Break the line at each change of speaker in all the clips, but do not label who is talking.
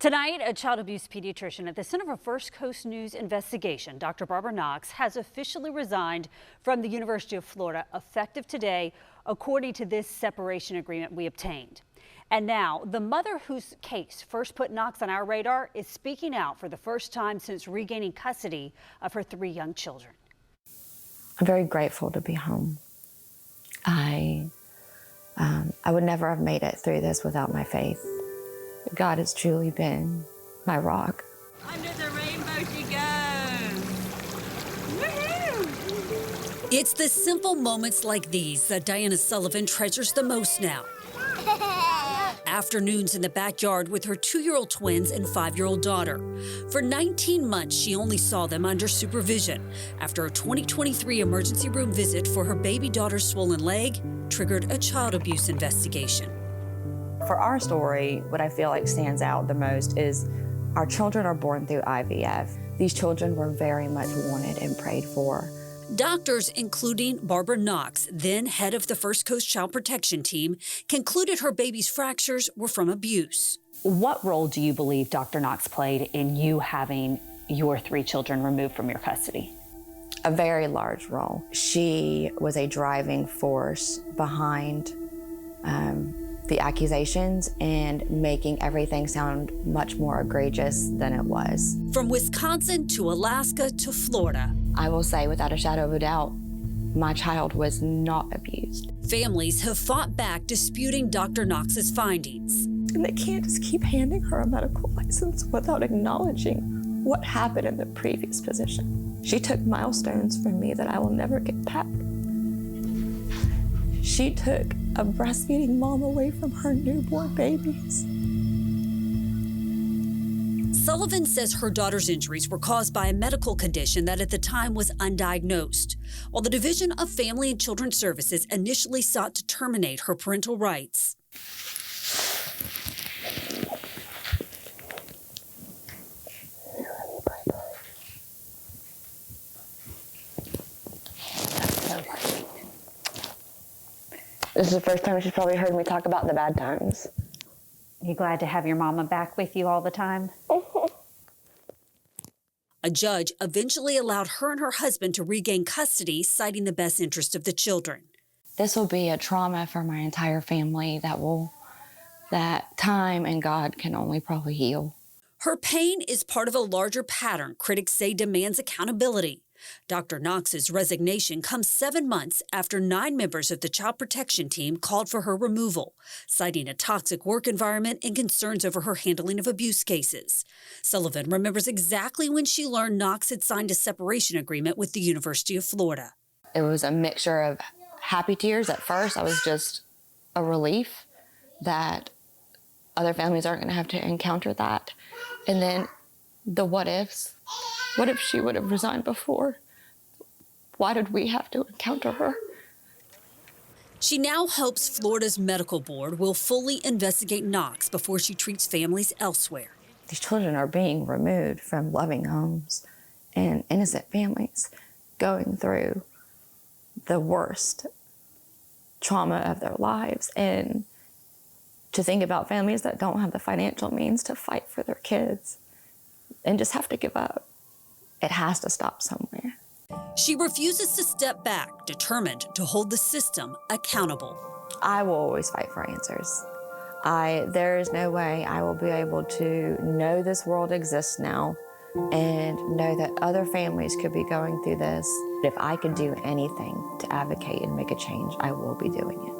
Tonight, a child abuse pediatrician at the center for First Coast News investigation, Dr. Barbara Knox, has officially resigned from the University of Florida, effective today, according to this separation agreement we obtained. And now, the mother whose case first put Knox on our radar is speaking out for the first time since regaining custody of her 3 young children.
I'm very grateful to be home. I would never have made it through this without my faith. God has truly been my rock.
Under the rainbow she goes. Woohoo!
It's the simple moments like these that Diana Sullivan treasures the most now. Afternoons in the backyard with her 2-year-old twins and 5-year-old daughter. For 19 months, she only saw them under supervision after a 2023 emergency room visit for her baby daughter's swollen leg triggered a child abuse investigation.
For our story, what I feel like stands out the most is our children are born through IVF. These children were very much wanted and prayed for.
Doctors, including Barbara Knox, then head of the First Coast Child Protection Team, concluded her baby's fractures were from abuse.
What role do you believe Dr. Knox played in you having your 3 children removed from your custody?
A very large role. She was a driving force behind the accusations and making everything sound much more egregious than it was.
From Wisconsin to Alaska to Florida.
I will say without a shadow of a doubt, my child was not abused.
Families have fought back disputing Dr. Knox's findings.
And they can't just keep handing her a medical license without acknowledging what happened in the previous position. She took milestones from me that I will never get back. She took a breastfeeding mom away from her newborn babies.
Sullivan says her daughter's injuries were caused by a medical condition that at the time was undiagnosed, while the Division of Family and Children's Services initially sought to terminate her parental rights.
This is the first time she's probably heard me talk about the bad times.
You glad to have your mama back with you all the time?
A judge eventually allowed her and her husband to regain custody, citing the best interest of the children.
This will be a trauma for my entire family that time and God can only probably heal.
Her pain is part of a larger pattern critics say demands accountability. Dr. Knox's resignation comes 7 months after 9 members of the Child Protection Team called for her removal, citing a toxic work environment and concerns over her handling of abuse cases. Sullivan remembers exactly when she learned Knox had signed a separation agreement with the University of Florida.
It was a mixture of happy tears at first. I was just a relief that other families aren't going to have to encounter that. And then the what ifs. What if she would have resigned before? Why did we have to encounter her?
She now hopes Florida's medical board will fully investigate Knox before she treats families elsewhere.
These children are being removed from loving homes and innocent families going through the worst trauma of their lives. And to think about families that don't have the financial means to fight for their kids and just have to give up. It has to stop somewhere.
She refuses to step back, determined to hold the system accountable.
I will always fight for answers. There is no way I will be able to know this world exists now and know that other families could be going through this. If I could do anything to advocate and make a change, I will be doing it.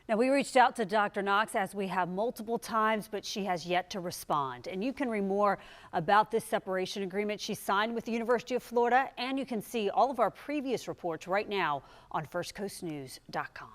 Now, we reached out to Dr. Knox as we have multiple times, but she has yet to respond. And you can read more about this separation agreement she signed with the University of Florida, and you can see all of our previous reports right now on firstcoastnews.com.